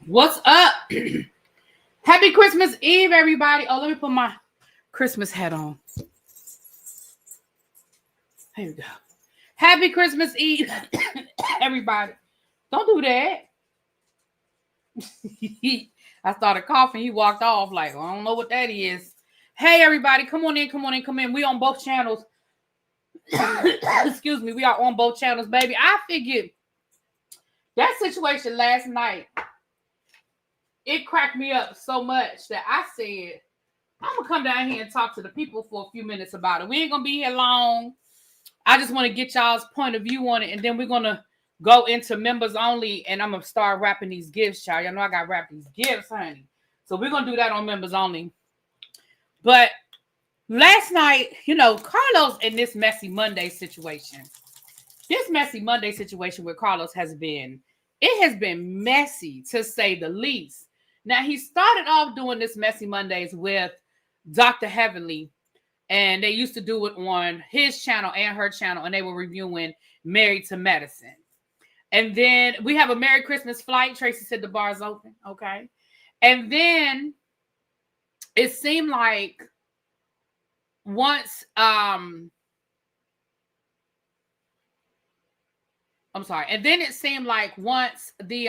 What's up? Happy Christmas Eve, everybody. Oh, let me put my Christmas hat on. Here we go. Happy Christmas Eve, everybody. Don't do that. I started coughing. He walked off like, I don't know what that is. Hey, everybody. Come on in. We on both channels. Excuse me. We are on both channels, baby. I figured that situation last night, it cracked me up so much that I said, I'm going to come down here and talk to the people for a few minutes about it. We ain't going to be here long. I just want to get y'all's point of view on it, and then we're going to go into members only, and I'm going to start wrapping these gifts, y'all. Y'all know I got to wrap these gifts, honey. So we're going to do that on members only. But last night, Carlos in this messy Monday situation. This messy Monday situation with Carlos has been messy, to say the least. Now, he started off doing this messy Mondays with Dr. Heavenly, and they used to do it on his channel and her channel, and they were reviewing Married to Medicine. And then we have a Merry Christmas flight. Tracy said the bar's open. Okay. And then it seemed like once, And then it seemed like once the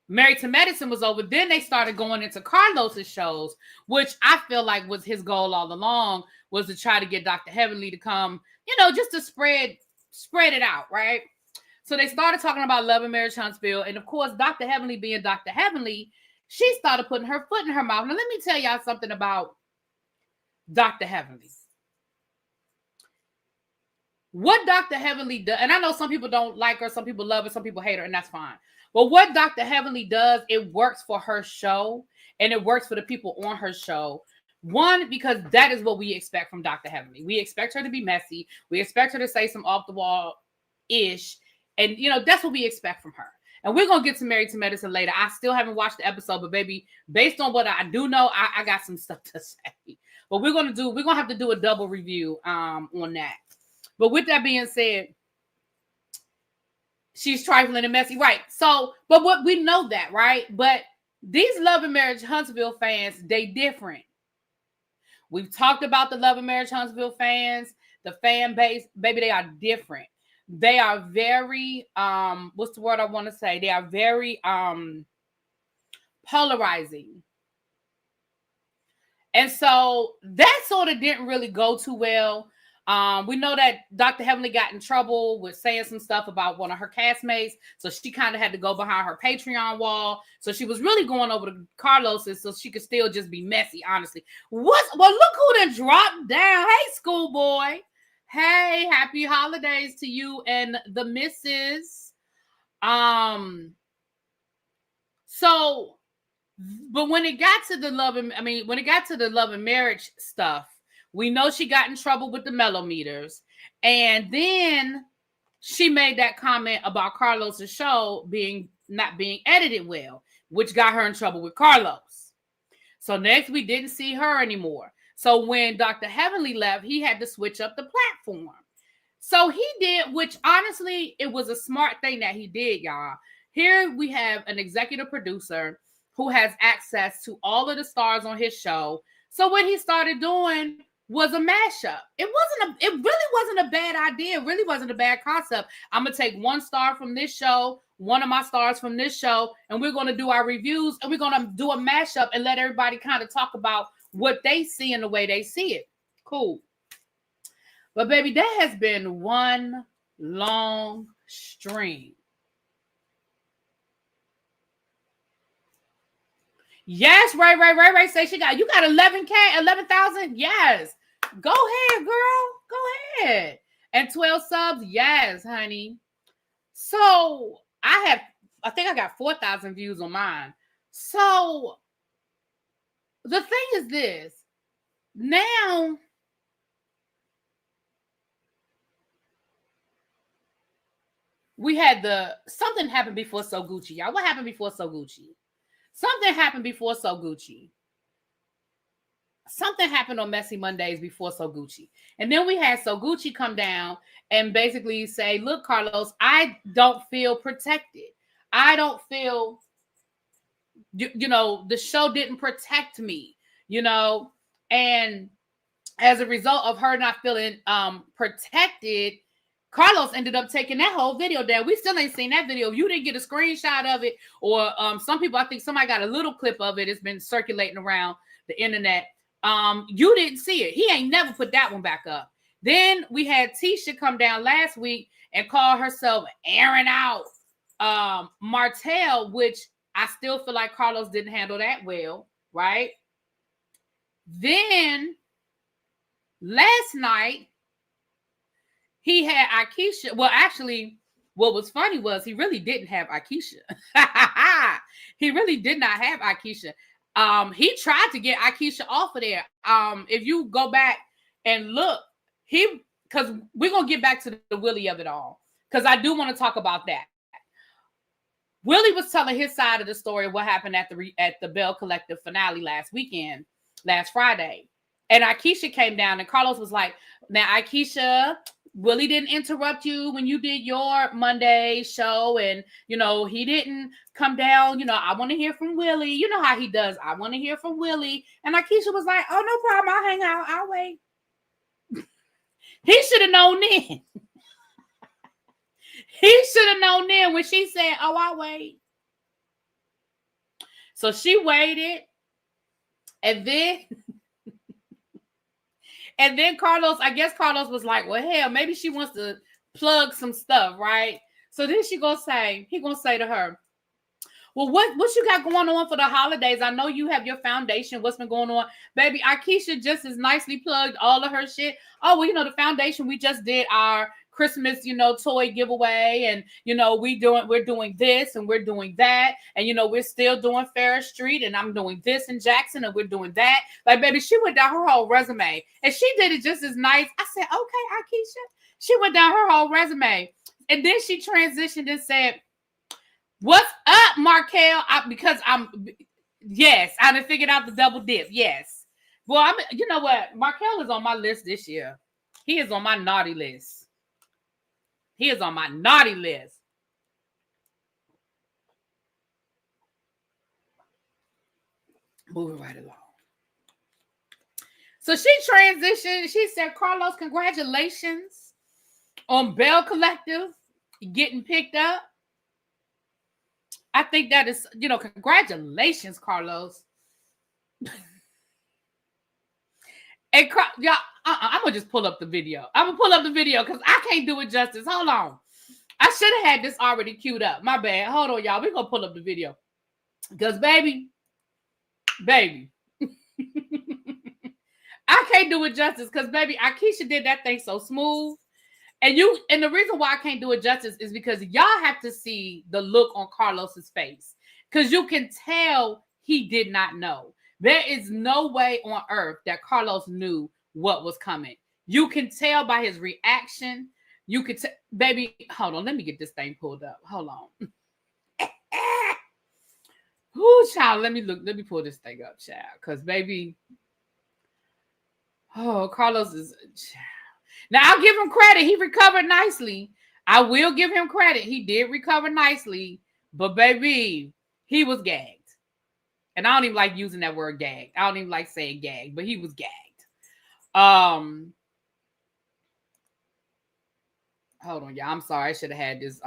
Married to Medicine was over, then they started going into Carlos's shows, which I feel like was his goal all along, was to try to get Dr. Heavenly to come, just to spread it out, right? So they started talking about Love and Marriage Huntsville, and of course, Dr. Heavenly being Dr. Heavenly, she started putting her foot in her mouth. Now, let me tell y'all something about Dr. Heavenly. What Dr. Heavenly does, and I know some people don't like her, some people love her, some people hate her, and that's fine. But what Dr. Heavenly does, it works for her show, and it works for the people on her show. One, because that is what we expect from Dr. Heavenly. We expect her to be messy. We expect her to say some off-the-wall-ish. And, that's what we expect from her. And we're going to get to Married to Medicine later. I still haven't watched the episode, but baby, based on what I do know, I got some stuff to say. But we're going to have to do a double review on that. But with that being said, she's trifling and messy, right? So, but what we know that, right? But these Love and Marriage Huntsville fans, they different. We've talked about the Love and Marriage Huntsville fans, the fan base, baby, they are different. They are very, what's the word I want to say? They are very polarizing. And so that sort of didn't really go too well. We know that Dr. Heavenly got in trouble with saying some stuff about one of her castmates. So she kind of had to go behind her Patreon wall. So she was really going over to Carlos's so she could still just be messy, honestly. Well, look who done dropped down. Hey, schoolboy. Hey, happy holidays to you and the missus. So, but when it got to the love and marriage stuff, we know she got in trouble with the mellometers. And then she made that comment about Carlos's show not being edited well, which got her in trouble with Carlos. So next we didn't see her anymore. So when Dr. Heavenly left, he had to switch up the platform. So he did, which honestly, it was a smart thing that he did, y'all. Here we have an executive producer who has access to all of the stars on his show. So what he started doing was a mashup. It really wasn't a bad idea. It really wasn't a bad concept. I'm going to take one star from this show, one of my stars from this show, and we're going to do our reviews, and we're going to do a mashup and let everybody kind of talk about what they see and the way they see it. Cool. But baby, that has been one long string. Yes, Ray. Say you got 11,000. Yes. Go ahead, girl. Go ahead. And 12 subs. Yes, honey. So I think I got 4,000 views on mine. So the thing is this. Now, we had something happened before So Gucci, y'all. What happened before So Gucci? Something happened before So Gucci. Something happened on Messy Mondays before So Gucci. And then we had So Gucci come down and basically say, look, Carlos, I don't feel protected. I don't feel, you know, the show didn't protect me, you know, and as a result of her not feeling protected, Carlos ended up taking that whole video down. We still ain't seen that video. If you didn't get a screenshot of it, or some people, I think somebody got a little clip of it. It's been circulating around the internet. You didn't see it. He ain't never put that one back up. Then we had Tisha come down last week and call herself airing out Martell, which I still feel like Carlos didn't handle that well, right? Then last night, he had Aikisha. Well, actually, what was funny was he really didn't have Aikisha. He really did not have Aikisha. He tried to get Aikisha off of there. If you go back and look, because we're going to get back to the Willie of it all, because I do want to talk about that. Willie was telling his side of the story of what happened at the Belle Collective finale last Friday. And Aikisha came down and Carlos was like, now Aikisha, Willie didn't interrupt you when you did your Monday show. And, you know, he didn't come down. You know, I want to hear from Willie. You know how he does. I want to hear from Willie. And Aikisha was like, oh, no problem. I'll hang out. I'll wait. He should have known then. He should have known then when she said, oh, I'll wait. So she waited. And then Carlos, I guess Carlos was like, well, hell, maybe she wants to plug some stuff, right? So then he gonna say to her, well, what you got going on for the holidays? I know you have your foundation. What's been going on? Baby, Aikisha just as nicely plugged all of her shit. Oh, well, you know, the foundation, we just did our Christmas, you know, toy giveaway. And, you know, we're doing this and we're doing that. And, you know, we're still doing Ferris Street and I'm doing this in Jackson and we're doing that. Like, baby, she went down her whole resume and she did it just as nice. I said, okay, Aikisha. She went down her whole resume. And then she transitioned and said, what's up, Markel? Because I done figured out the double dip. Yes. Well, you know what? Markel is on my list this year. He is on my naughty list. He is on my naughty list. Moving right along. So she transitioned. She said, Carlos, congratulations on Belle Collective getting picked up. I think that is, you know, congratulations, Carlos. And y'all, I'm gonna just pull up the video. I'm gonna pull up the video because I can't do it justice. Hold on. I should have had this already queued up. My bad. Hold on, y'all. We're gonna pull up the video. Because baby, I can't do it justice because baby, Aikisha did that thing so smooth. And the reason why I can't do it justice is because y'all have to see the look on Carlos's face. Because you can tell he did not know. There is no way on earth that Carlos knew what was coming. You can tell by his reaction. You could baby, hold on. Let me get this thing pulled up. Hold on. Ooh, child, let me pull this thing up, child. Because baby, Carlos is child. Now, I'll give him credit. He recovered nicely. I will give him credit. He did recover nicely. But, baby, he was gagged. And I don't even like using that word gagged. I don't even like saying gagged. But he was gagged. Hold on, y'all. I'm sorry. I should have had this.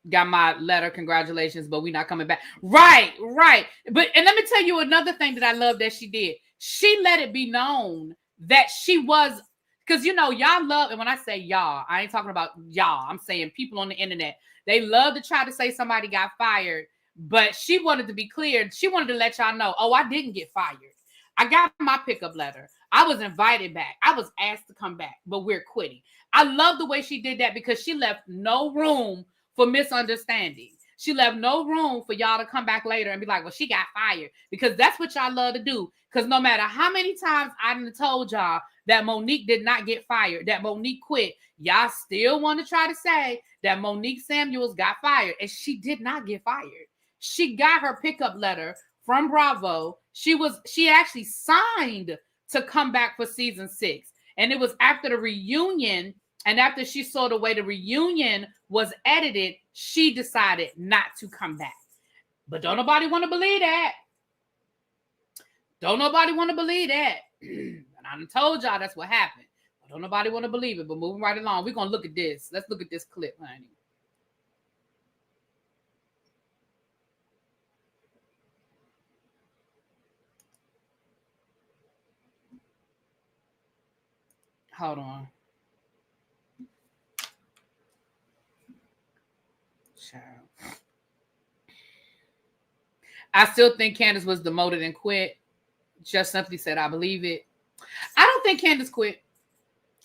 Got my letter. Congratulations. But we're not coming back. Right. And let me tell you another thing that I love that she did. She let it be known that she was... Because, you know, y'all love, and when I say y'all, I ain't talking about y'all. I'm saying people on the internet. They love to try to say somebody got fired, but she wanted to be clear. She wanted to let y'all know, I didn't get fired. I got my pickup letter. I was invited back. I was asked to come back, but we're quitting. I love the way she did that because she left no room for misunderstanding. She left no room for y'all to come back later and be like, well, she got fired. Because that's what y'all love to do. Because no matter how many times I done told y'all that Monique did not get fired, that Monique quit, y'all still want to try to say that Monique Samuels got fired. And she did not get fired. She got her pickup letter from Bravo. She actually signed to come back for season 6. And it was after the reunion And after she saw the way the reunion was edited, she decided not to come back. But don't nobody want to believe that. Don't nobody want to believe that. And I done told y'all that's what happened. But don't nobody want to believe it. But moving right along, we're going to look at this. Let's look at this clip, honey. Hold on. Child. I still think Candace was demoted and quit. Just simply said, I believe it. I don't think Candace quit.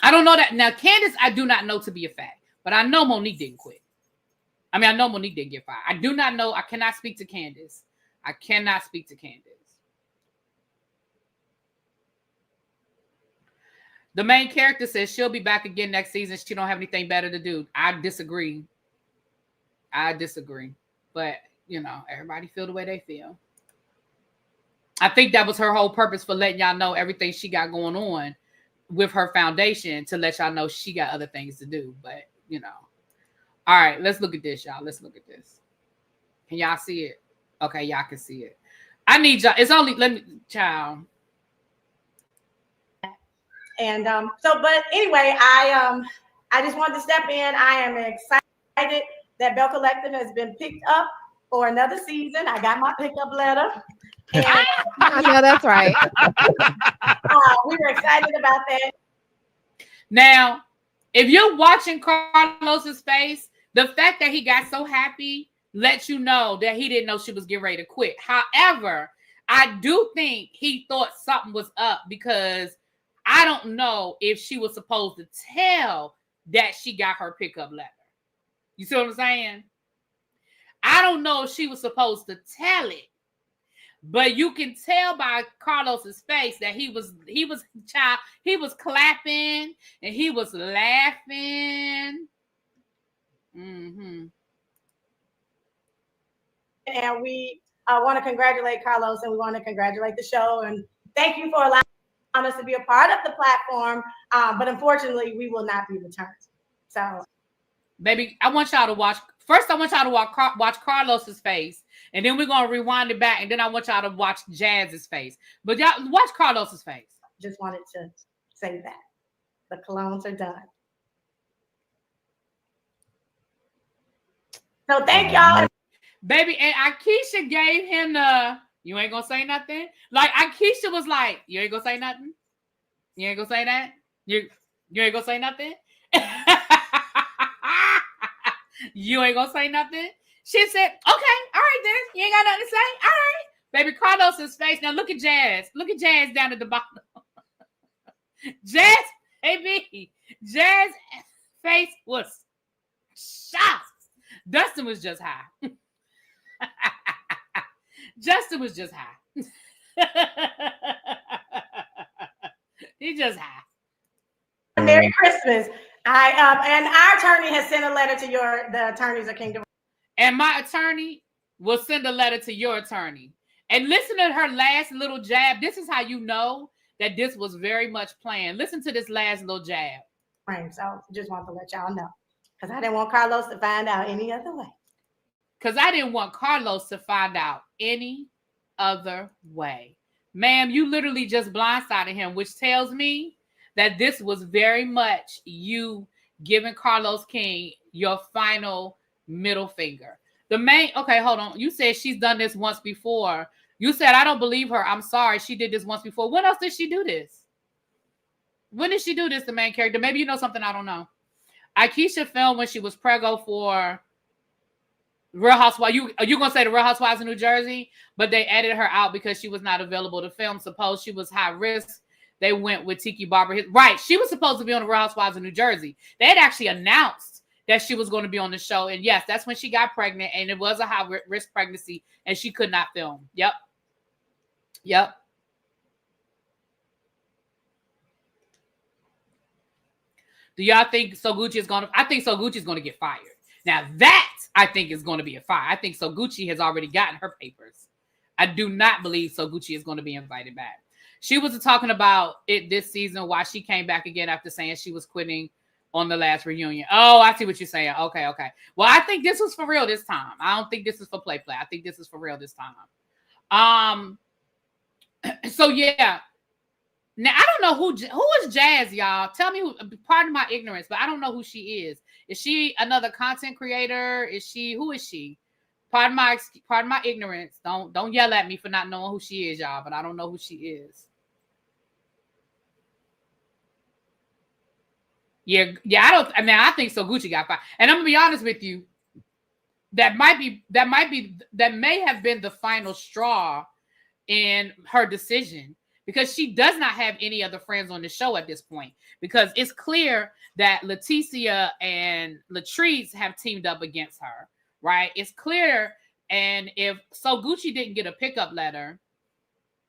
I don't know that. Now, Candace, I do not know to be a fact. But I know Monique didn't quit. I mean, I know Monique didn't get fired. I do not know. I cannot speak to Candace. I cannot speak to Candace. The main character says she'll be back again next season. She don't have anything better to do. I disagree. But, you know, everybody feel the way they feel. I think that was her whole purpose for letting y'all know everything she got going on with her foundation, to let y'all know she got other things to do. But, you know. All right, let's look at this, y'all. Let's look at this. Can y'all see it? Okay, y'all can see it. I need y'all. It's only, let me, child. And but anyway, I just wanted to step in. I am excited that Belle Collective has been picked up for another season. I got my pickup letter. And, I know that's right. we were excited about that. Now, if you're watching Carlos's face, the fact that he got so happy lets you know that he didn't know she was getting ready to quit. However, I do think he thought something was up, because I don't know if she was supposed to tell that she got her pickup letter. You see what I'm saying? I don't know if she was supposed to tell it, but you can tell by Carlos's face that he was clapping and he was laughing. Mm-hmm. And we want to congratulate Carlos, and we want to congratulate the show, and thank you for allowing us to be a part of the platform. But unfortunately, we will not be returned. So, baby, I want y'all to watch. First, I want y'all to watch Carlos's face, and then we're gonna rewind it back, and then I want y'all to watch Jazz's face. But y'all watch Carlos's face. Just wanted to say that the colognes are done. So thank y'all. Baby, and Akesha gave him the, you ain't gonna say nothing? Like, Akesha was like, you ain't gonna say nothing? You ain't gonna say that? You ain't gonna say nothing? You ain't gonna say nothing? She said, okay, all right then. You ain't got nothing to say? All right. Baby, Carlos's face. Now look at Jazz. Look at Jazz down at the bottom. Jazz, baby. Jazz's face was shocked. Dustin was just high. Justin was just high. He just high. Merry Christmas. And our attorney has sent a letter to the attorneys of Kingdom. And my attorney will send a letter to your attorney. And listen to her last little jab. This is how you know that this was very much planned. Listen to this last little jab. So just want to let y'all know, because I didn't want Carlos to find out any other way. Because I didn't want Carlos to find out any other way. Ma'am, you literally just blindsided him, which tells me that this was very much you giving Carlos King your final middle finger. Okay, hold on. You said she's done this once before. You said, I don't believe her. I'm sorry. She did this once before. When else did she do this? When did she do this, the main character? Maybe you know something I don't know. Aikisha filmed when she was preggo for Real Housewives. You're going to say the Real Housewives of New Jersey, but they edited her out because she was not available to film. Suppose she was high risk. They went with Tiki Barber. Right. She was supposed to be on the Real Housewives of New Jersey. They had actually announced that she was going to be on the show. And yes, that's when she got pregnant, and it was a high risk pregnancy, and she could not film. Yep. Do y'all think Soguchi is going to? I think Soguchi is going to get fired. Now that I think is going to be a fire. I think Soguchi has already gotten her papers. I do not believe Soguchi is going to be invited back. She was talking about it this season, why she came back again after saying she was quitting on the last reunion. Oh, I see what you're saying. Okay. Well, I think this was for real this time. I don't think this is for play. I think this is for real this time. So yeah. Now I don't know who is Jazz, y'all. Tell me who. Pardon my ignorance, but I don't know who she is. Is she another content creator? Who is she? Pardon my ignorance. Don't yell at me for not knowing who she is, y'all. But I don't know who she is. Yeah. I think so. Gucci got fired, and I'm gonna be honest with you. That may have been the final straw in her decision, because she does not have any other friends on the show at this point, because it's clear that Leticia and Latrice have teamed up against her, right? It's clear. And if So Gucci didn't get a pickup letter,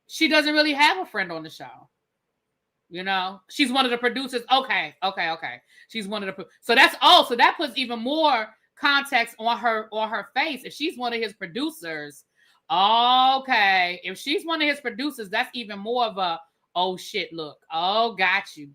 she doesn't really have a friend on the show. You know, she's one of the producers. Okay. She's one of the, so that puts even more context on her face. If she's one of his producers, okay. If she's one of his producers, that's even more of a, oh shit, look. Oh, got you.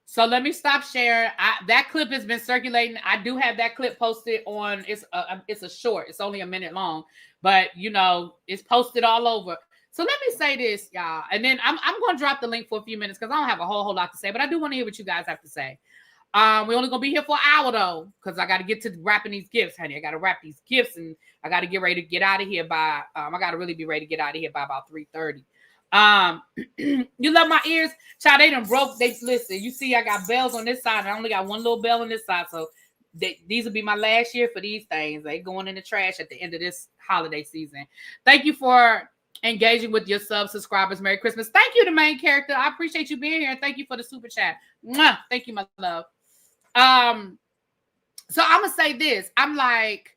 So let me stop sharing. That clip has been circulating. I do have that clip posted on. It's a short. It's only a minute long, but it's posted all over. So let me say this, y'all, and then I'm going to drop the link for a few minutes because I don't have a whole lot to say, but I do want to hear what you guys have to say. We're only going to be here for an hour though, because I got to get to wrapping these gifts, honey. I got to wrap these gifts, and I got to get ready to get out of here by. I got to really be ready to get out of here by about 3:30. You love my ears, child. They done broke. Listen. You see, I got bells on this side. I only got one little bell on this side, so these will be my last year for these things. They going in the trash at the end of this holiday season. Thank you for engaging with your subscribers. Merry Christmas. Thank you, the main character. I appreciate you being here, and thank you for the super chat. Mwah. Thank you, my love. So I'm gonna say this. I'm like.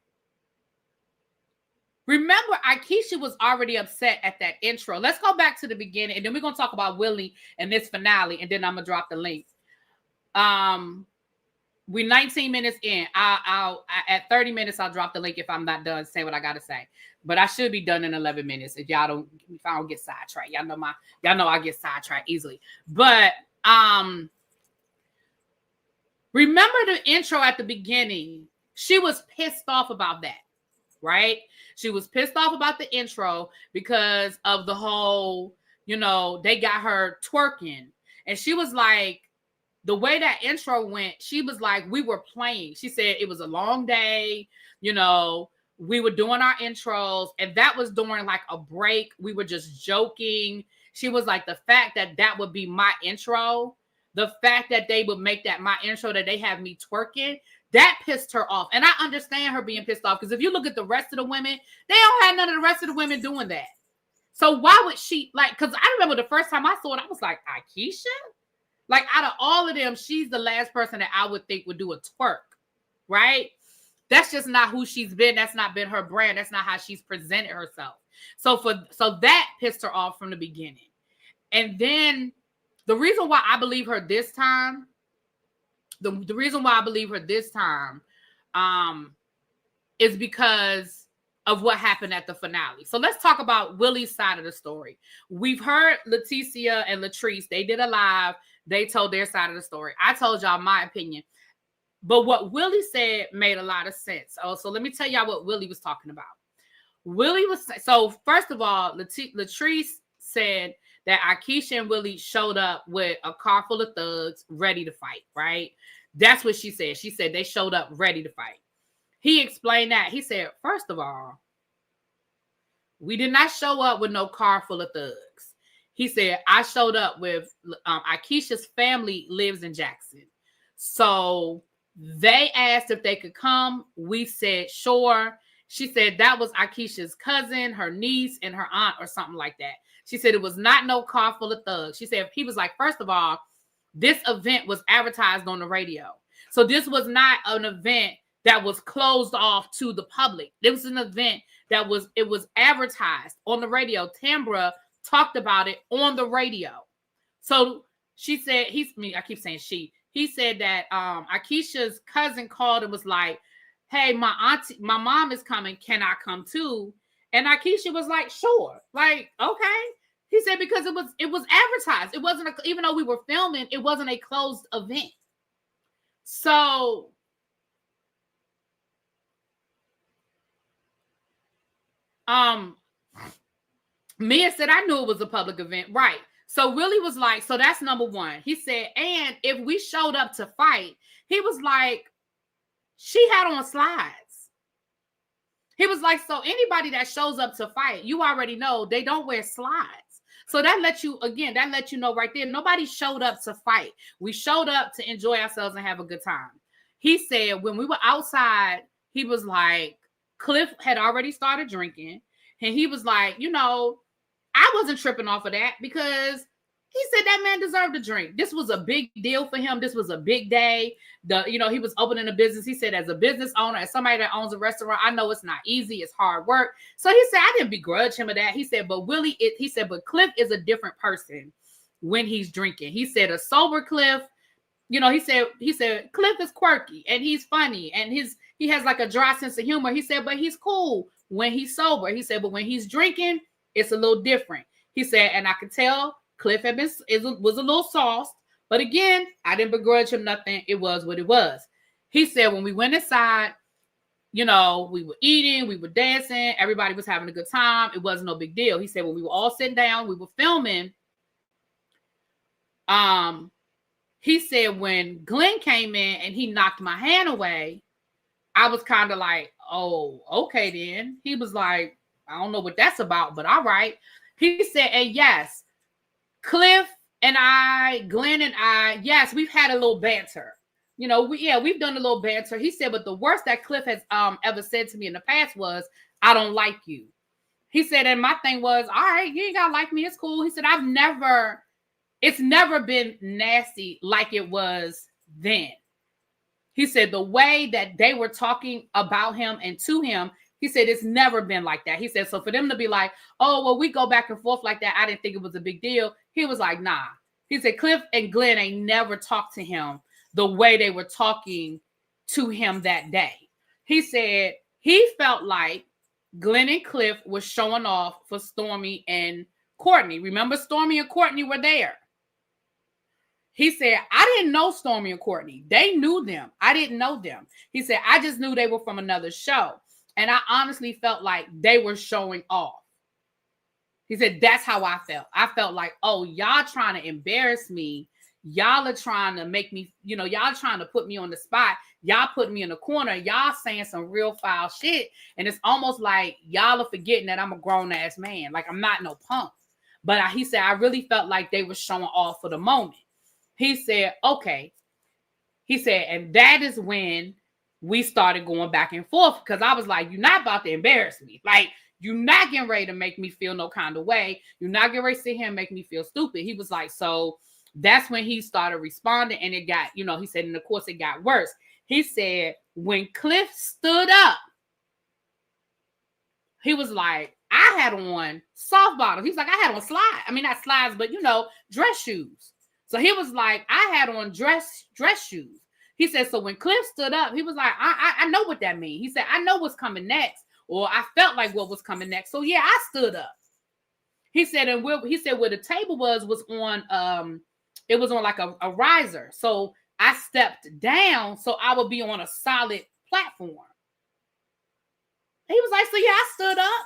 Remember, Aikisha was already upset at that intro. Let's go back to the beginning, and then we're going to talk about Willie and this finale, and then I'm going to drop the link. We're 19 minutes in. I'll at 30 minutes, I'll drop the link if I'm not done saying what I got to say. But I should be done in 11 minutes if I don't get sidetracked. Y'all know I get sidetracked easily. But remember the intro at the beginning. She was pissed off about that, right? She was pissed off about the intro because of the whole, they got her twerking. And she was like, the way that intro went, she was like, we were playing. She said it was a long day. We were doing our intros, and that was during like a break. We were just joking. She was like, the fact that would be my intro, the fact that they would make that my intro, that they have me twerking, that pissed her off. And I understand her being pissed off, because if you look at the rest of the women, they don't have none of the rest of the women doing that. So why would she, because I remember the first time I saw it, I was like, Aikisha? Like, out of all of them, she's the last person that I would think would do a twerk, right? That's just not who she's been. That's not been her brand. That's not how she's presented herself. So that pissed her off from the beginning. And then the reason why I believe her this time, the reason why I believe her this time is because of what happened at the finale. So let's talk about Willie's side of the story. We've heard Leticia and Latrice. They did a live. They told their side of the story. I told y'all my opinion. But what Willie said made a lot of sense. Oh, so let me tell y'all what Willie was talking about. So first of all, Latrice said that Akesha and Willie showed up with a car full of thugs ready to fight, right? That's what she said. She said they showed up ready to fight. He explained that. He said, first of all, we did not show up with no car full of thugs. He said, I showed up with Akesha's family lives in Jackson. So they asked if they could come. We said, sure. She said that was Akesha's cousin, her niece, and her aunt or something like that. She said it was not no car full of thugs. She said, he was like, first of all, this event was advertised on the radio. So this was not an event that was closed off to the public. It was an event that was advertised on the radio. Tambra talked about it on the radio. So she said, I keep saying she. He said that Akesha's cousin called and was like, hey, my mom is coming. Can I come too? And Aikisha was like, sure. Like, okay. He said, because it was advertised. It wasn't, even though we were filming, it wasn't a closed event. So Mia said, I knew it was a public event. Right. So Willie was like, so that's number one. He said, and if we showed up to fight, he was like, she had on slides. He was like, so anybody that shows up to fight, you already know they don't wear slides. So that lets you know right there, nobody showed up to fight. We showed up to enjoy ourselves and have a good time. He said when we were outside, he was like, Cliff had already started drinking. And he was like, you know, I wasn't tripping off of that because he said that man deserved a drink. This was a big deal for him. This was a big day. He was opening a business. He said, as a business owner, as somebody that owns a restaurant, I know it's not easy. It's hard work. So he said, I didn't begrudge him of that. He said, but but Cliff is a different person when he's drinking. He said a sober Cliff, he said Cliff is quirky and he's funny and he has like a dry sense of humor. He said, but he's cool when he's sober. He said, but when he's drinking, it's a little different. He said, and I could tell Cliff was a little sauced, but again, I didn't begrudge him nothing. It was what it was. He said, when we went inside, we were eating, we were dancing, everybody was having a good time. It wasn't no big deal. He said, when we were all sitting down, we were filming. He said, when Glenn came in and he knocked my hand away, I was kind of like, oh, okay then. He was like, I don't know what that's about, but all right. He said, and yes, Cliff and Glenn and I, yes, we've had a little banter. We've done a little banter. He said, but the worst that Cliff has ever said to me in the past was, I don't like you. He said, and my thing was, all right, you ain't gotta like me. It's cool. He said, it's never been nasty like it was then. He said, the way that they were talking about him and to him, he said, it's never been like that. He said, so for them to be like, oh, well, we go back and forth like that, I didn't think it was a big deal. He was like, nah. He said, Cliff and Glenn ain't never talked to him the way they were talking to him that day. He said he felt like Glenn and Cliff were showing off for Stormy and Courtney. Remember, Stormy and Courtney were there. He said, I didn't know Stormy and Courtney. They knew them. I didn't know them. He said, I just knew they were from another show. And I honestly felt like they were showing off. He said, that's how I felt. I felt like, oh, y'all trying to embarrass me. Y'all are trying to make me, y'all trying to put me on the spot. Y'all put me in the corner. Y'all saying some real foul shit. And it's almost like y'all are forgetting that I'm a grown ass man. Like I'm not no punk. But he said, I really felt like they were showing off for the moment. He said, okay. He said, and that is when we started going back and forth because I was like, you're not about to embarrass me. Like, you're not getting ready to make me feel no kind of way. You're not getting ready to sit here and make me feel stupid. He was like, so that's when he started responding and it got, he said, and of course it got worse. He said, when Cliff stood up, he was like, I had on soft bottoms. He's like, I had on slides. I mean, not slides, but, dress shoes. So he was like, I had on dress shoes. He said, so when Cliff stood up, he was like, I know what that means. He said, I know what's coming next. Or I felt like what was coming next. So yeah, I stood up. He said, and where the table was on, it was on like a riser. So I stepped down so I would be on a solid platform. He was like, so yeah, I stood up.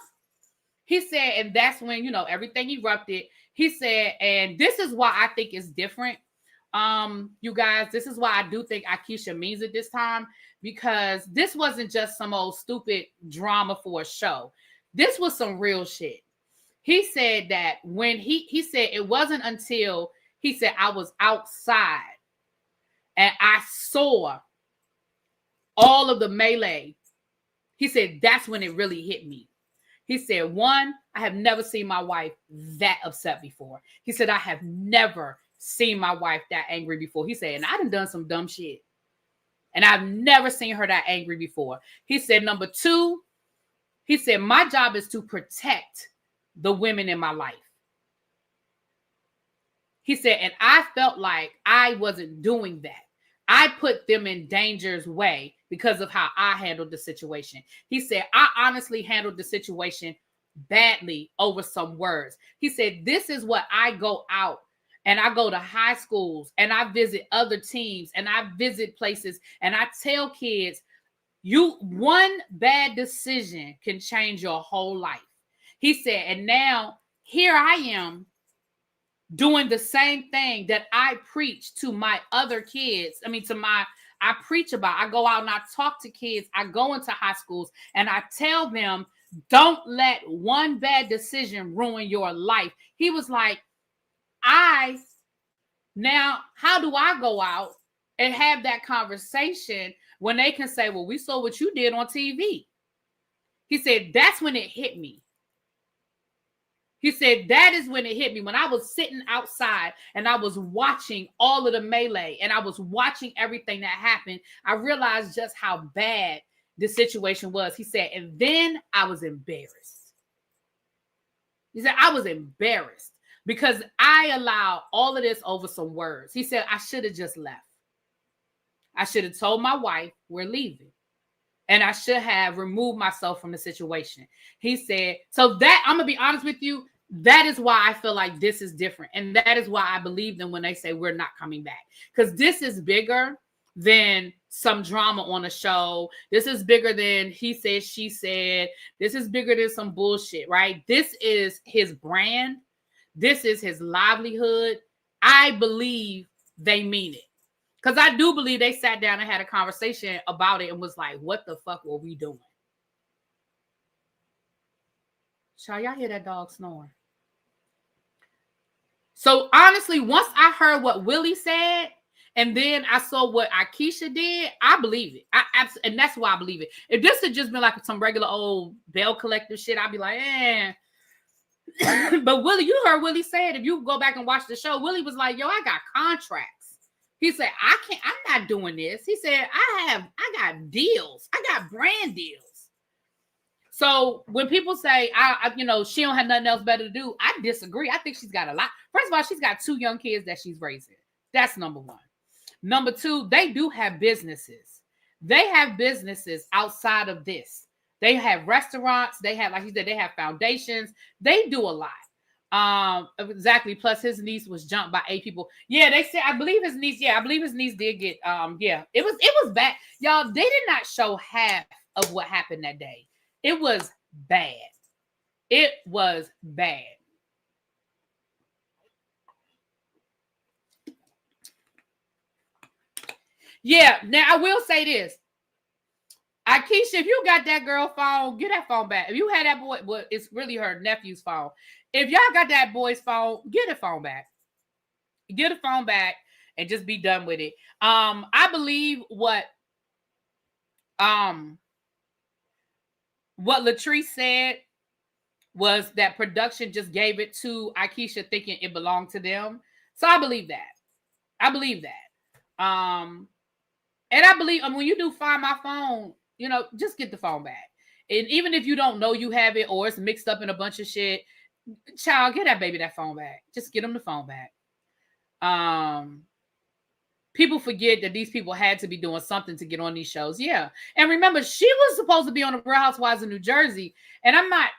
He said, and that's when, everything erupted. He said, and this is why I think it's different. You guys, this is why I do think Akesha means it this time, because this wasn't just some old stupid drama for a show. This was some real shit. He said that when he said it wasn't until he said I was outside and I saw all of the melee. He said that's when it really hit me. He said, one, I have never seen my wife that upset before. He said, I have never seen my wife that angry before. He said, and I done some dumb shit. And I've never seen her that angry before. He said, number two, he said, my job is to protect the women in my life. He said, and I felt like I wasn't doing that. I put them in danger's way because of how I handled the situation. He said, I honestly handled the situation badly over some words. He said, this is what I go out and I go to high schools and I visit other teams and I visit places and I tell kids, one bad decision can change your whole life. He said, and now here I am doing the same thing that I preach to my other kids. I preach about, I go out and I talk to kids. I go into high schools and I tell them, don't let one bad decision ruin your life. He was like, now, how do I go out and have that conversation when they can say, well, we saw what you did on TV? He said, that's when it hit me. He said, that is when it hit me. When I was sitting outside and I was watching all of the melee and I was watching everything that happened, I realized just how bad the situation was. He said, and then I was embarrassed. He said, I was embarrassed because I allowed all of this over some words. He said, I should have just left. I should have told my wife we're leaving. And I should have removed myself from the situation. He said, so that, I'm going to be honest with you, that is why I feel like this is different. And that is why I believe them when they say we're not coming back. Because this is bigger than some drama on a show. This is bigger than he said, she said. This is bigger than some bullshit, right? This is his brand. This is his livelihood. I believe they mean it. Because I do believe they sat down and had a conversation about it and was like, what the fuck were we doing? Shall y'all hear that dog snoring? So honestly, once I heard what Willie said, and then I saw what Aikisha did, I believe it. And that's why I believe it. If this had just been like some regular old Belle Collective shit, I'd be like, eh. But Willie, you heard Willie say it. If you go back and watch the show, Willie was like, yo, I got contracts. He said, I'm not doing this. He said, I got deals. I got brand deals. So when people say, she don't have nothing else better to do, I disagree. I think she's got a lot. First of all, she's got 2 young kids that she's raising. That's number one. Number 2, they do have businesses. They have businesses outside of this. They have restaurants. They have, like you said, they have foundations. They do a lot. Exactly. Plus his niece was jumped by 8 people. Yeah, they said, I believe his niece did get, it was bad. Y'all, they did not show half of what happened that day. It was bad. It was bad. Yeah, now I will say this. Akesha, if you got that girl phone, get that phone back. If you had that boy, well, it's really her nephew's phone. If y'all got that boy's phone, get the phone back. Get the phone back and just be done with it. I believe what Latrice said was that production just gave it to Aikisha thinking it belonged to them. So I believe that. And I believe when you do find my phone, just get the phone back. And even if you don't know you have it or it's mixed up in a bunch of shit, child, get that baby that phone back. Just get them the phone back. People forget that these people had to be doing something to get on these shows. Yeah. And remember, she was supposed to be on the Real Housewives of New Jersey. And I'm not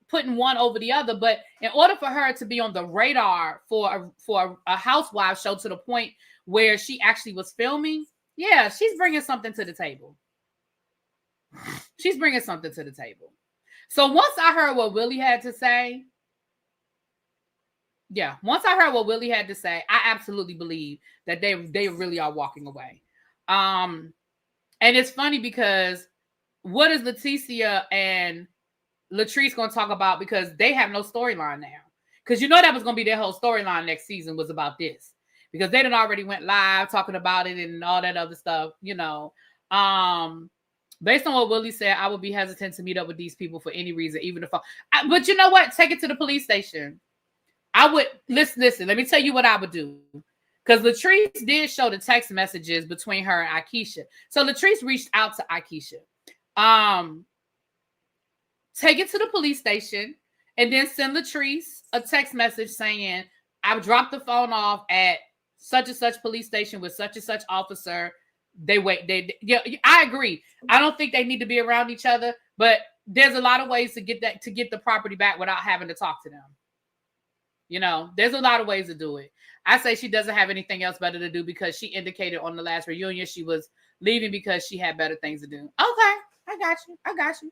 putting one over the other, but in order for her to be on the radar for a housewife show to the point where she actually was filming, yeah, she's bringing something to the table. So once I heard what Willie had to say, I absolutely believe that they really are walking away. And it's funny because what is Leticia and Latrice going to talk about? Because they have no storyline now. Because that was going to be their whole storyline next season was about this. Because they done already went live talking about it and all that other stuff, Based on what Willie said, I would be hesitant to meet up with these people for any reason, even if but you know what? Take it to the police station. I would listen. Let me tell you what I would do. Because Latrice did show the text messages between her and Aikisha. So Latrice reached out to Aikisha. Take it to the police station and then send Latrice a text message saying, I've dropped the phone off at such and such police station with such and such officer. I agree. I don't think they need to be around each other, but there's a lot of ways to get the property back without having to talk to them. You know, there's a lot of ways to do it. I say she doesn't have anything else better to do because she indicated on the last reunion she was leaving because she had better things to do. Okay, I got you.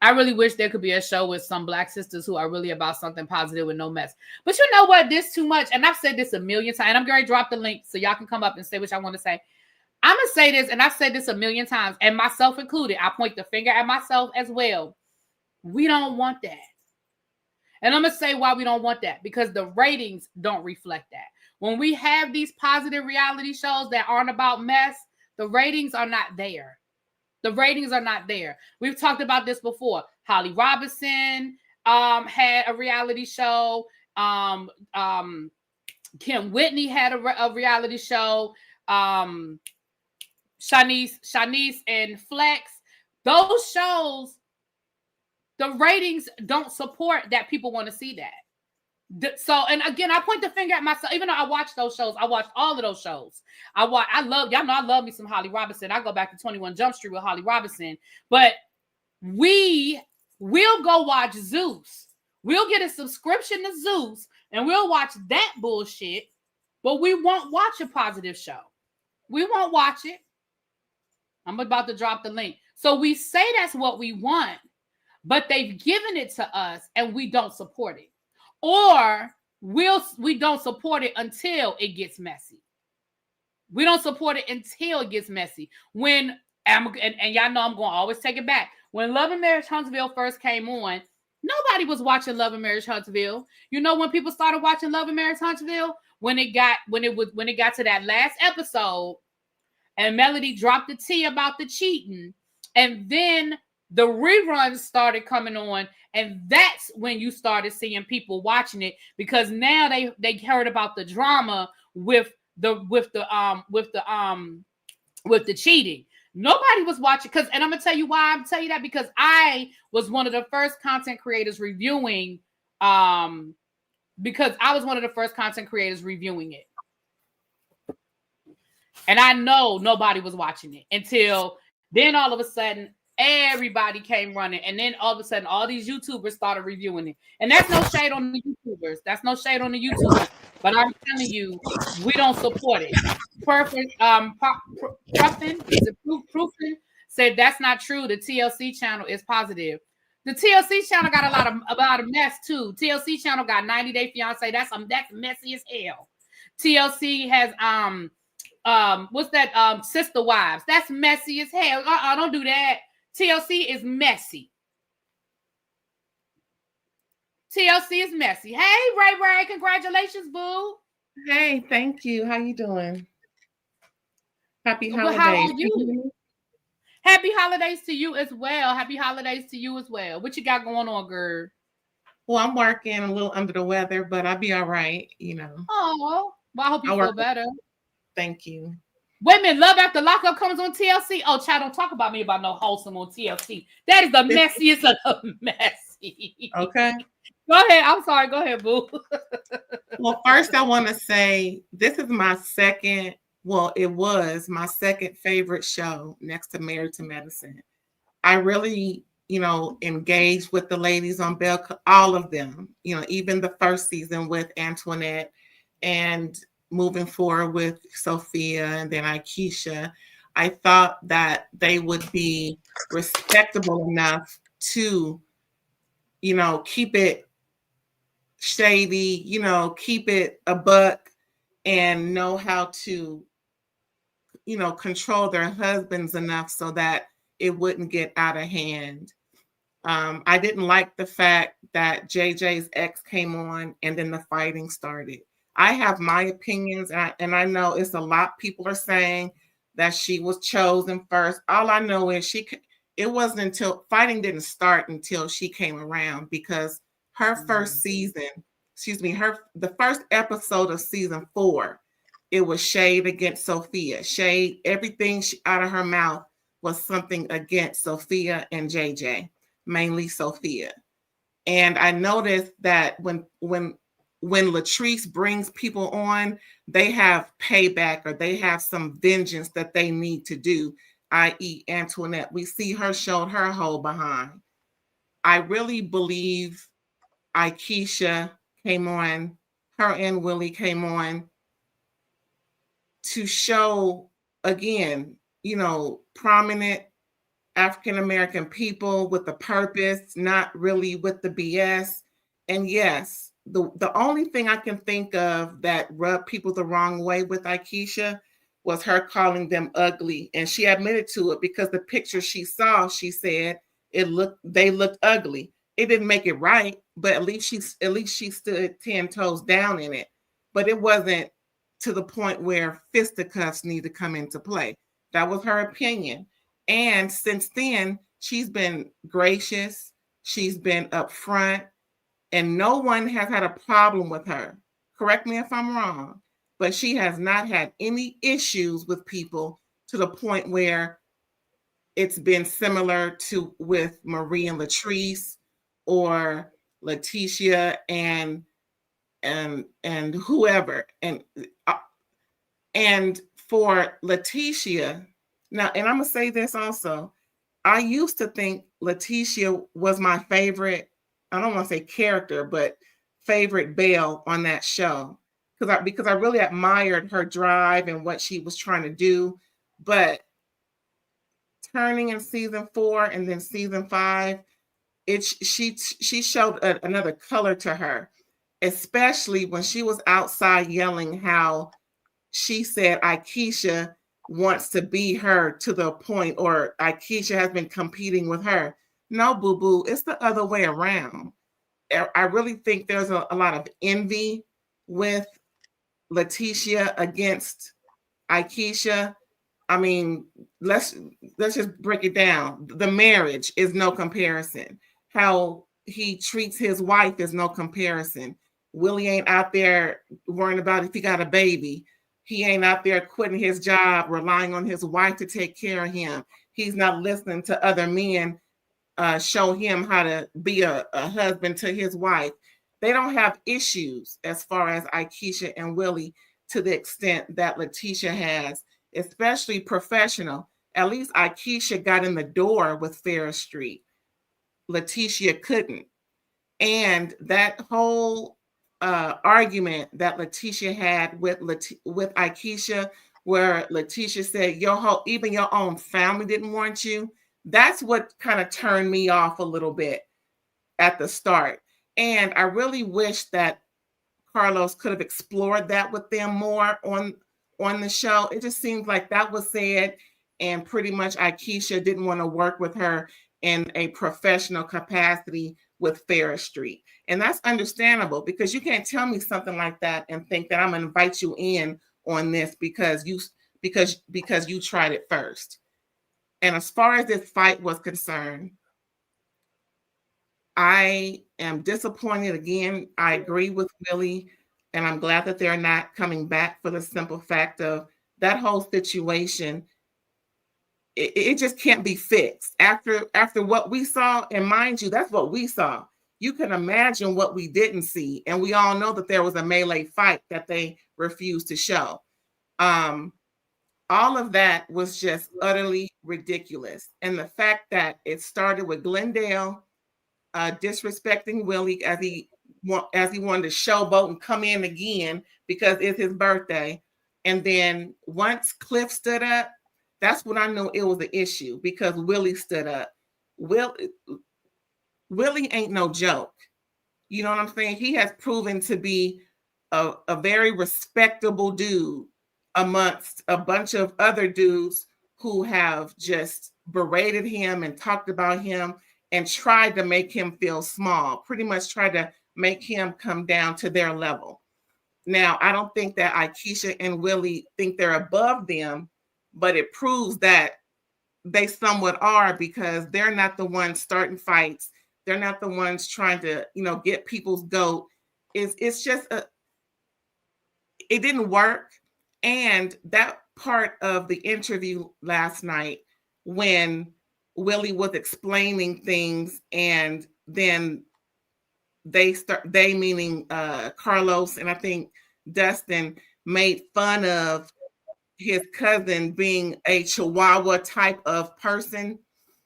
I really wish there could be a show with some Black sisters who are really about something positive with no mess. But you know what? This too much. And I've said this a million times. And I'm going to drop the link so y'all can come up and say what y'all want to say. I'm going to say this, and I've said this a million times, and myself included. I point the finger at myself as well. We don't want that. And I'm going to say why we don't want that. Because the ratings don't reflect that. When we have these positive reality shows that aren't about mess, the ratings are not there. The ratings are not there. We've talked about this before. Holly Robinson had a reality show. Kim Whitney had a reality show. Shanice and Flex. Those shows, the ratings don't support that people want to see that. So, and again, I point the finger at myself. Even though I watch those shows, I watched all of those shows. I love me some Holly Robinson. I go back to 21 Jump Street with Holly Robinson. But we'll go watch Zeus. We'll get a subscription to Zeus and we'll watch that bullshit. But we won't watch a positive show. We won't watch it. I'm about to drop the link. So we say that's what we want, but they've given it to us and we don't support it. Or we don't support it until it gets messy. We don't support it until it gets messy. And y'all know I'm going to always take it back. When Love and Marriage Huntsville first came on, nobody was watching Love and Marriage Huntsville. You know when people started watching Love and Marriage Huntsville? When it got to that last episode and Melody dropped the tea about the cheating, and then the reruns started coming on, and that's when you started seeing people watching it because now they heard about the drama with the cheating. Nobody was watching and I'm gonna tell you why I'm telling you that because I was one of the first content creators reviewing it. And I know nobody was watching it until then all of a sudden everybody came running. And then all of a sudden all these YouTubers started reviewing it. And that's no shade on the YouTubers. But I'm telling you, we don't support it. Proofin said that's not true. The TLC channel is positive. The TLC channel got a lot of mess too. TLC channel got 90 Day Fiance. That's messy as hell. TLC has what's that? Sister Wives. That's messy as hell. Don't do that. TLC is messy. TLC is messy. Hey, Ray, congratulations, boo. Hey, thank you. How you doing? Happy holidays. How are you? Happy holidays to you as well. What you got going on, girl? Well, I'm working a little under the weather, but I'll be all right, you know. Oh, well, I hope you feel better. Thank you. Wait a minute, Love After Lockup comes on TLC. Oh, child, don't talk about me about no wholesome on TLC. That is the messiest of the messy. Okay. Go ahead. I'm sorry. Go ahead, boo. Well, first I want to say this is my second. Well, it was my second favorite show next to Married to Medicine. I really, engaged with the ladies on Belle, all of them, even the first season with Antoinette and moving forward with Sophia and then Aikisha. I thought that they would be respectable enough to, keep it shady, keep it a buck and know how to, control their husbands enough so that it wouldn't get out of hand. I didn't like the fact that JJ's ex came on and then the fighting started. I have my opinions, and I know it's a lot people are saying that she was chosen first. All I know is it wasn't until fighting didn't start until she came around because her first season, the first episode of season 4, it was shade against Sophia. Shade, everything out of her mouth was something against Sophia and JJ, mainly Sophia. And I noticed that when Latrice brings people on, they have payback or they have some vengeance that they need to do, i.e. Antoinette. We see her showed her whole behind. I really believe Aikisha came on, her and Willie came on to show, again, prominent African American people with a purpose, not really with the BS. And yes, the only thing I can think of that rubbed people the wrong way with Aikisha was her calling them ugly. And she admitted to it because the picture she saw, she said they looked ugly. It didn't make it right, but at least she stood 10 toes down in it. But it wasn't to the point where fisticuffs need to come into play. That was her opinion. And since then, she's been gracious, she's been upfront, and no one has had a problem with her. Correct me if I'm wrong, but she has not had any issues with people to the point where it's been similar to with Marie and Latrice or Letitia and whoever. And for Letitia, now, and I'm gonna say this also, I used to think Letitia was my favorite, I don't want to say character, but favorite Belle on that show. Because I really admired her drive and what she was trying to do. But turning in season 4 and then season 5, she showed another color to her, especially when she was outside yelling how she said Akesha wants to be her to the point, or Akesha has been competing with her. No, boo-boo, it's the other way around. I really think there's a lot of envy with Letitia against Aikisha. I mean, let's just break it down. The marriage is no comparison. How he treats his wife is no comparison. Willie ain't out there worrying about if he got a baby. He ain't out there quitting his job, relying on his wife to take care of him. He's not listening to other men show him how to be a husband to his wife. They don't have issues as far as Aikisha and Willie to the extent that Letitia has, especially professional. At least Aikisha got in the door with Ferris Street. Letitia couldn't. And that whole argument that Letitia had with Aikisha, where Letitia said, even your own family didn't want you, that's what kind of turned me off a little bit at the start. And I really wish that Carlos could have explored that with them more on the show. It just seems like that was said, and pretty much Aikisha didn't want to work with her in a professional capacity with Ferris Street. And that's understandable, because you can't tell me something like that and think that I'm going to invite you in on this because you tried it first. And as far as this fight was concerned, I am disappointed again. I agree with Willie, and I'm glad that they're not coming back, for the simple fact of that whole situation. It just can't be fixed after what we saw. And mind you, that's what we saw. You can imagine what we didn't see. And we all know that there was a melee fight that they refused to show. All of that was just utterly ridiculous. And the fact that it started with Glendale disrespecting Willie as he wanted to showboat and come in again because it's his birthday. And then once Cliff stood up, that's when I knew it was an issue, because Willie stood up. Willie ain't no joke. You know what I'm saying? He has proven to be a very respectable dude amongst a bunch of other dudes who have just berated him and talked about him and tried to make him feel small, pretty much tried to make him come down to their level. Now, I don't think that Aikisha and Willie think they're above them, but it proves that they somewhat are, because they're not the ones starting fights. They're not the ones trying to, get people's goat. It's just it didn't work. And that part of the interview last night, when Willie was explaining things, and then they meaning Carlos and I think Dustin, made fun of his cousin being a Chihuahua type of person.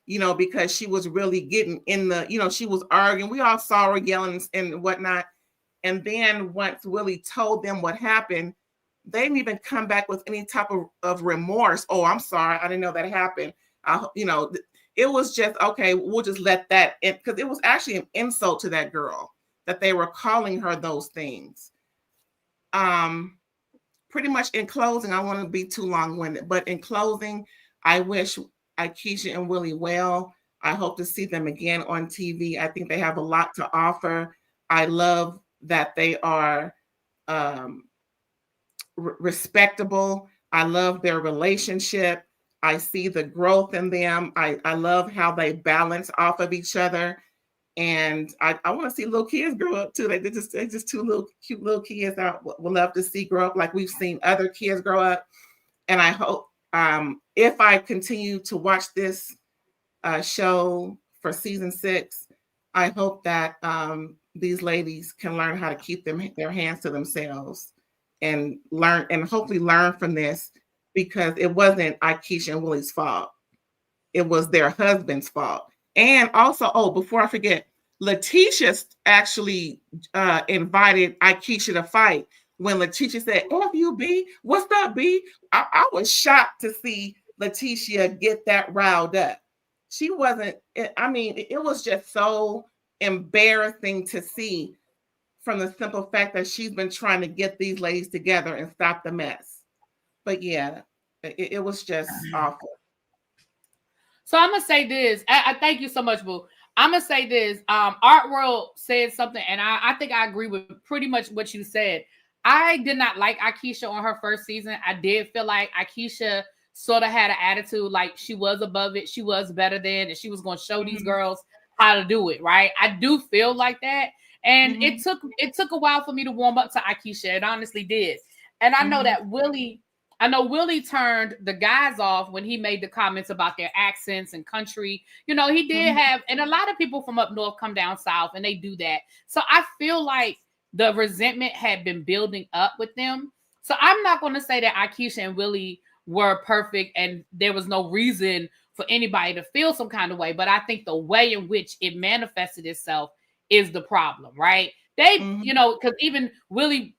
because she was really getting in the, she was arguing. We all saw her yelling and whatnot. And then once Willie told them what happened, they didn't even come back with any type of remorse. Oh, I'm sorry. I didn't know that happened. It was just, okay, we'll just let that in, because it was actually an insult to that girl that they were calling her those things. Pretty much in closing, I want to be too long-winded, but in closing, I wish Aikisha and Willie well. I hope to see them again on TV. I think they have a lot to offer. I love that they are respectable. I love their relationship. I see the growth in them. I love how they balance off of each other. And I want to see little kids grow up too. They're just two cute little kids I would love to see grow up like we've seen other kids grow up. And I hope if I continue to watch this show for season 6, I hope that these ladies can learn how to keep their hands to themselves and hopefully learn from this, because it wasn't Aikisha and Willie's fault. It was their husband's fault. And also, before I forget, Letitia actually invited Aikisha to fight. When Letitia said, F you, B, what's up, B? I was shocked to see Letitia get that riled up. She wasn't, it was just so embarrassing to see, from the simple fact that she's been trying to get these ladies together and stop the mess. But yeah, it was just awful. So I'm gonna say this. I thank you so much, Boo. I'm gonna say this. Art World said something, and I think I agree with pretty much what you said. I did not like Aikisha on her first season. I did feel like Aikisha sort of had an attitude like she was above it, she was better than, and she was going to show these girls how to do it. Right? I do feel like that, and it took a while for me to warm up to Aikisha. It honestly did, and I know that Willie. I know Willie turned the guys off when he made the comments about their accents and country. He did have, and a lot of people from up north come down south and they do that. So I feel like the resentment had been building up with them. So I'm not going to say that Aikisha and Willie were perfect and there was no reason for anybody to feel some kind of way. But I think the way in which it manifested itself is the problem, right? They, because even Willie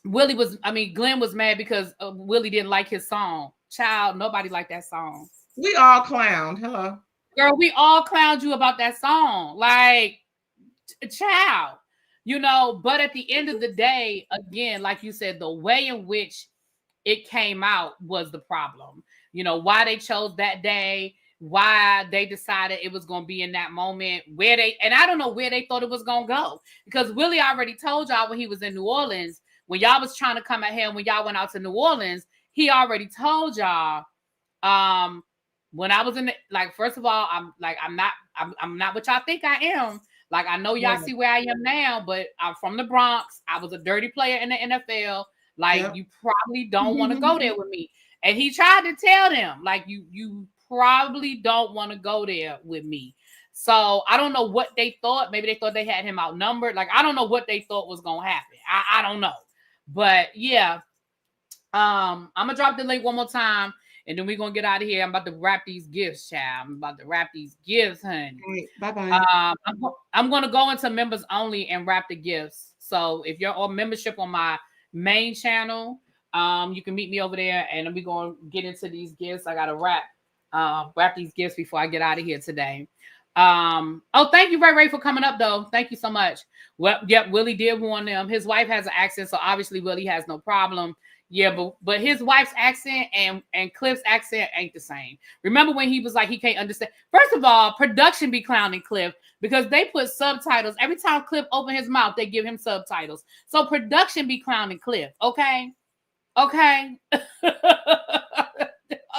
was, Glenn was mad because Willie didn't like his song. Child, nobody liked that song. We all clowned. Hello. Girl, we all clowned you about that song. Like, child, but at the end of the day, again, like you said, the way in which it came out was the problem. Why they chose that day, why they decided it was going to be in that moment, and I don't know where they thought it was going to go, because Willie already told y'all when he was in New Orleans, when y'all was trying to come at him, when y'all went out to New Orleans, he already told y'all, when I was in first of all, I'm not what y'all think I am. Like, I know y'all see where I am now, but I'm from the Bronx. I was a dirty player in the NFL. Like, you probably don't want to go there with me. And he tried to tell them, like, you probably don't want to go there with me. So I don't know what they thought. Maybe they thought they had him outnumbered. Like, I don't know what they thought was going to happen. I don't know. But yeah, I'm going to drop the link one more time. And then we're going to get out of here. I'm about to wrap these gifts, child. I'm about to wrap these gifts, honey. Right, bye-bye. I'm going to go into members only and wrap the gifts. So if you're on membership on my main channel, you can meet me over there. And we're going to get into these gifts. I got to wrap these gifts before I get out of here today. Thank you, Ray, for coming up, though. Thank you so much. Well, yep, Willie did warn them. His wife has an accent, so obviously Willie has no problem. Yeah, but his wife's accent and Cliff's accent ain't the same. Remember when he was like, he can't understand? First of all, production be clowning Cliff because they put subtitles. Every time Cliff open his mouth, they give him subtitles. So production be clowning Cliff, okay? Okay.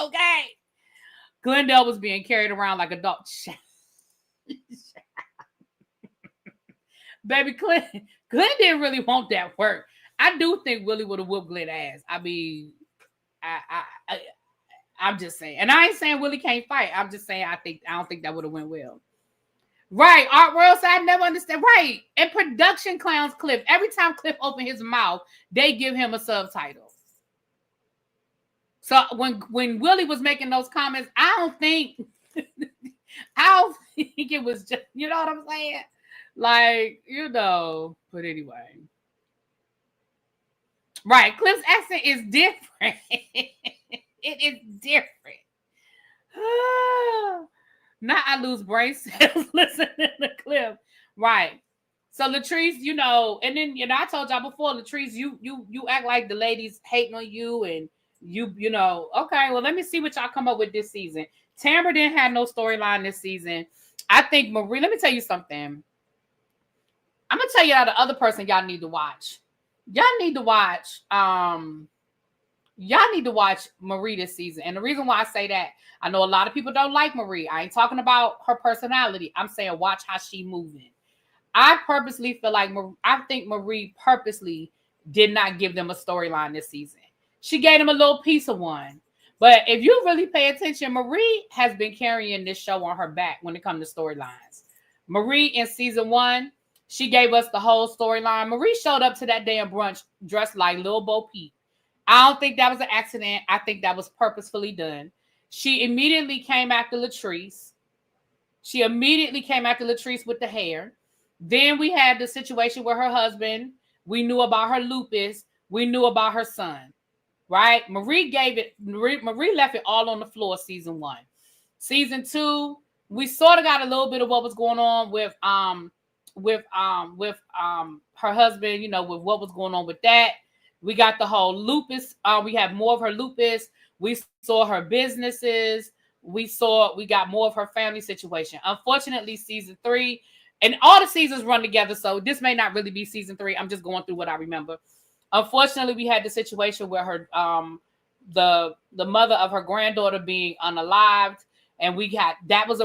Okay. Glendale was being carried around like a dog. Baby, Glenn didn't really want that work. I do think Willie would have whooped Glenn ass. I mean, I'm just saying. And I ain't saying Willie can't fight. I'm just saying I don't think that would have went well. Right. Art World said I never understand. Right. And production clowns Cliff. Every time Cliff opened his mouth, they give him a subtitle. So when Willie was making those comments, I How think it was just, you know what I'm saying? Like, but anyway. Right. Cliff's accent is different. It is different. Not I lose brain cells listening to Cliff. Right. So Latrice, and then I told y'all before, Latrice, you act like the ladies hating on you, and okay, well, let me see what y'all come up with this season. Tamra didn't have no storyline this season. I think Marie, let me tell you something. I'm gonna tell y'all the other person y'all need to watch. Y'all need to watch Marie this season. And the reason why I say that, I know a lot of people don't like Marie. I ain't talking about her personality. I'm saying watch how she moving. I purposely feel like I think Marie purposely did not give them a storyline this season. She gave them a little piece of one. But if you really pay attention, Marie has been carrying this show on her back when it comes to storylines. Marie in season 1, she gave us the whole storyline. Marie showed up to that damn brunch dressed like Lil Bo Peep. I don't think that was an accident. I think that was purposefully done. She immediately came after Latrice. With the hair. Then we had the situation where her husband, we knew about her lupus. We knew about her son, right? Marie left it all on the floor season 1. Season 2, we sort of got a little bit of what was going on with her husband, with what was going on with that. We got the whole lupus. We have more of her lupus. We saw her businesses. We got more of her family situation. Unfortunately, season 3, and all the seasons run together, so this may not really be season 3. I'm just going through what I remember. Unfortunately, we had the situation where her, the mother of her granddaughter being unalived, and that was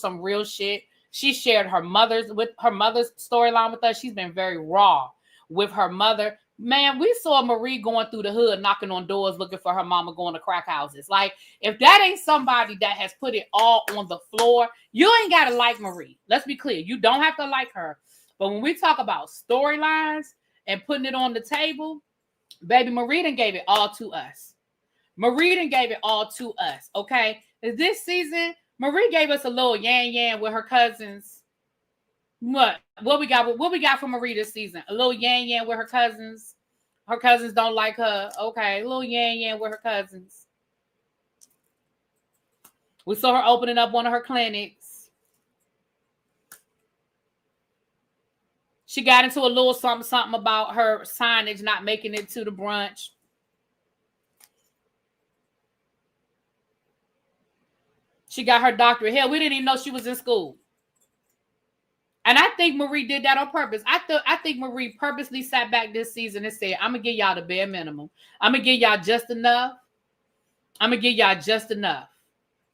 some real shit. She shared her mother's storyline with us. She's been very raw with her mother. Man, we saw Marie going through the hood, knocking on doors, looking for her mama, going to crack houses. Like, if that ain't somebody that has put it all on the floor, you ain't got to like Marie. Let's be clear. You don't have to like her. But when we talk about storylines and putting it on the table, baby, Marie done gave it all to us. Okay? This season, Marie gave us a little yan with her cousins. What we got from Marie this season? A little yan with her cousins. Her cousins don't like her. Okay, a little yan with her cousins. We saw her opening up one of her clinics. She got into a little something about her signage not making it to the brunch. She got her doctorate. Hell, we didn't even know she was in school. And I think Marie did that on purpose. I think Marie purposely sat back this season and said, I'm going to give y'all the bare minimum. I'm going to give y'all just enough.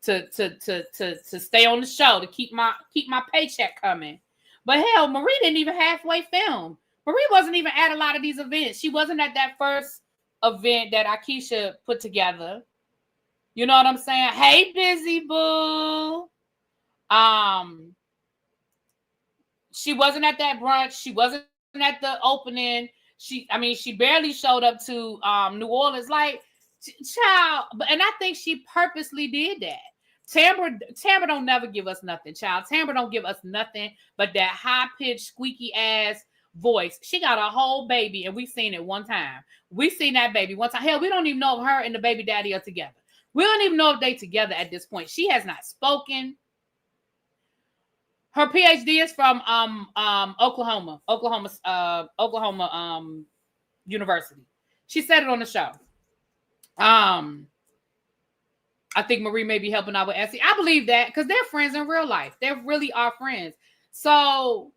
To stay on the show, to keep my paycheck coming. But hell, Marie didn't even halfway film. Marie wasn't even at a lot of these events. She wasn't at that first event that Aikisha put together. You know what I'm saying? Hey, busy boo. She wasn't at that brunch. She wasn't at the opening. She barely showed up to New Orleans. Like, child, and I think she purposely did that. Tamra don't never give us nothing, child. Tamra don't give us nothing but that high-pitched, squeaky-ass voice. She got a whole baby, and we seen it one time. We seen that baby one time. Hell, we don't even know if her and the baby daddy are together. We don't even know if they together at this point. She has not spoken. Her PhD is from Oklahoma University. She said it on the show. I think Marie may be helping out with Essie. I believe that because they're friends in real life. They really are friends. So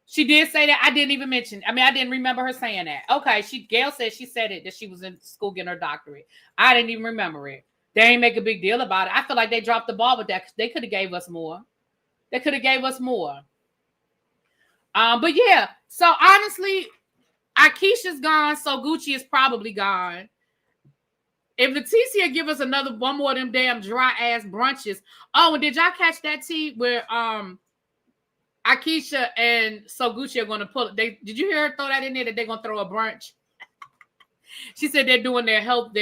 she did say that. I didn't even mention. I didn't remember her saying that. Okay, Gail said she said it, that she was in school getting her doctorate. I didn't even remember it. They ain't make a big deal about it. I feel like they dropped the ball with that. They could have gave us more. But yeah, so honestly, Aikisha's gone, so Gucci is probably gone. If Leticia give us one more of them damn dry ass brunches. Oh, and did y'all catch that tea where Aikisha and So Gucci are gonna pull it? Did you hear her throw that in there that they're gonna throw a brunch? She said they're doing their health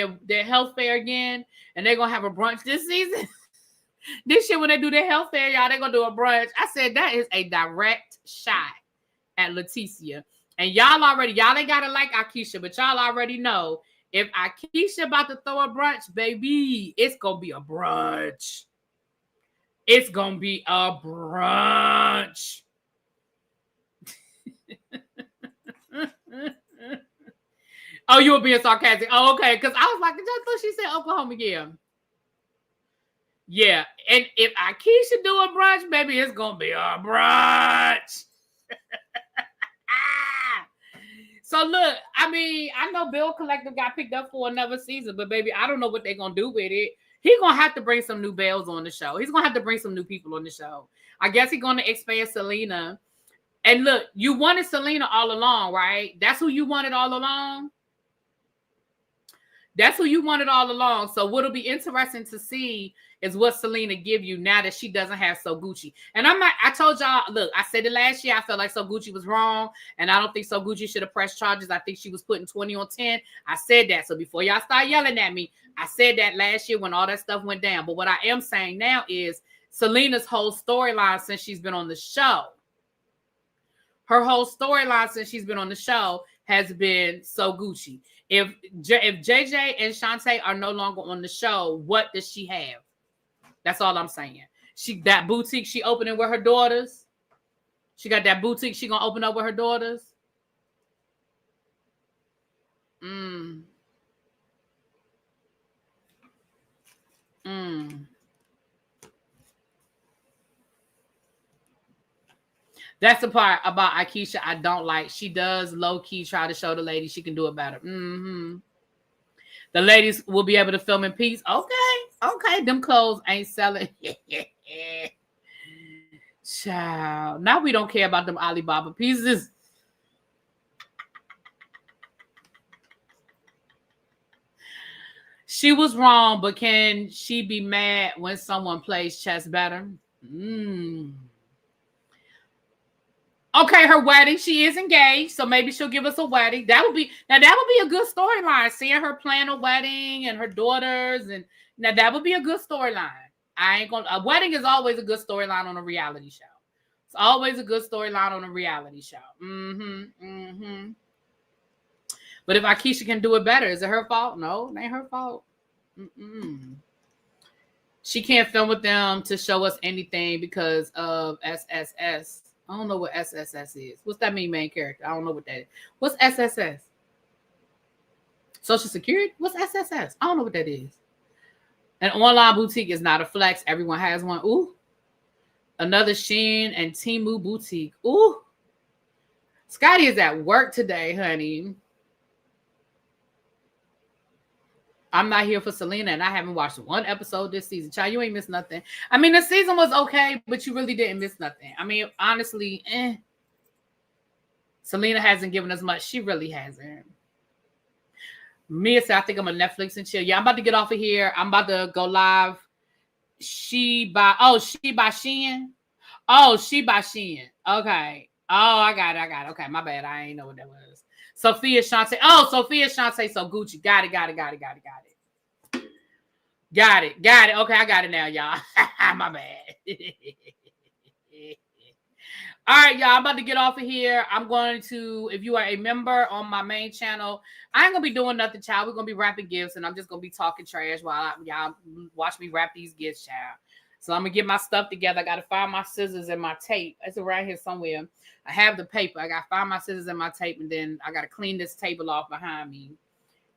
fair again, and they're gonna have a brunch this season. This shit, when they do their health fair, y'all, they gonna do a brunch. I said that is a direct shot at Leticia. And y'all ain't gotta like Aikisha, but y'all already know if Aikisha about to throw a brunch, baby, it's gonna be a brunch. It's gonna be a brunch. Oh, you were being sarcastic. Oh, okay. Because I was like, I thought she said Oklahoma. Yeah. And if Aikisha do a brunch, baby, it's gonna be a brunch. So look, I mean, I know Belle Collective got picked up for another season, but baby, I don't know what they're gonna do with it. He's gonna have to bring some new Bells on the show. He's gonna have to bring some new people on the show. I guess he's gonna expand Selena. And look, you wanted Selena all along, right? That's who you wanted all along. That's who you wanted all along. So what'll be interesting to see is what Selena give you now that she doesn't have So Gucci. And I told y'all, look, I said it last year. I felt like So Gucci was wrong. And I don't think So Gucci should have pressed charges. I think she was putting 20 on 10. I said that. So before y'all start yelling at me, I said that last year when all that stuff went down. But what I am saying now is Selena's whole storyline since she's been on the show. Her whole storyline since she's been on the show has been So Gucci. If JJ and Shantae are no longer on the show, what does she have? That's all I'm saying. That boutique she opening with her daughters. She got that boutique she gonna open up with her daughters. That's the part about Aikisha I don't like. She does low-key try to show the ladies she can do it better. The ladies will be able to film in peace. Okay. Them clothes ain't selling. Child. Now we don't care about them Alibaba pieces. She was wrong, but can she be mad when someone plays chess better? Okay, her wedding. She is engaged, so maybe she'll give us a wedding. That would be a good storyline. Seeing her plan a wedding and her daughters, and now that would be a good storyline. A wedding is always a good storyline on a reality show. It's always a good storyline on a reality show. But if Aikisha can do it better, is it her fault? No, it ain't her fault. She can't film with them to show us anything because of SSS. I don't know what SSS is. What's that mean, main character? I don't know what that is. What's SSS? Social Security? What's SSS? I don't know what that is. An online boutique is not a flex. Everyone has one. Ooh. Another Shein and Temu boutique. Ooh. Scotty is at work today, honey. I'm not here for Selena, and I haven't watched one episode this season. Child, you ain't missed nothing. I mean, the season was okay, but you really didn't miss nothing. I mean, honestly, Selena hasn't given us much. She really hasn't. Mia said, I think I'm a Netflix and chill. Yeah, I'm about to get off of here. I'm about to go live. She by Shein. Oh, she by Shein. Okay. Oh, I got it. Okay, my bad. I ain't know what that was. Sophia Shantae. Oh, Sophia Shantae. So Gucci. Got it. Got it. Okay, I got it now, y'all. My bad. All right, y'all. I'm about to get off of here. I'm going to, if you are a member on my main channel, I ain't gonna be doing nothing, child. We're gonna be wrapping gifts, and I'm just gonna be talking trash while y'all watch me wrap these gifts, child. So I'm gonna get my stuff together. I gotta find my scissors and my tape. It's around here somewhere. I have the paper. I gotta find my scissors and my tape, and then I gotta clean this table off behind me,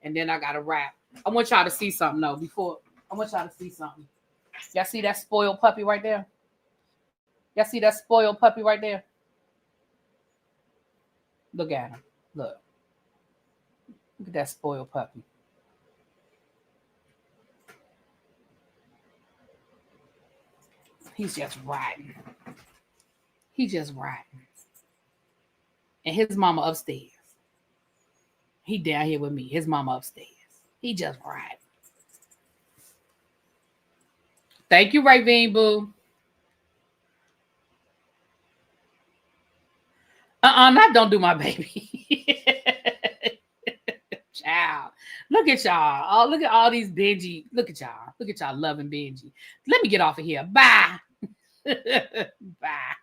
and then I gotta wrap. I want y'all to see something though. Y'all see that spoiled puppy right there? Look at him. Look at that spoiled puppy. He's just riding. And his mama upstairs. He down here with me. His mama upstairs. He just riding. Thank you, Ravine Boo. Not don't do my baby. Child. Look at y'all. Oh, look at all these Benji. Look at y'all. Look at y'all loving Benji. Let me get off of here. Bye. Bye.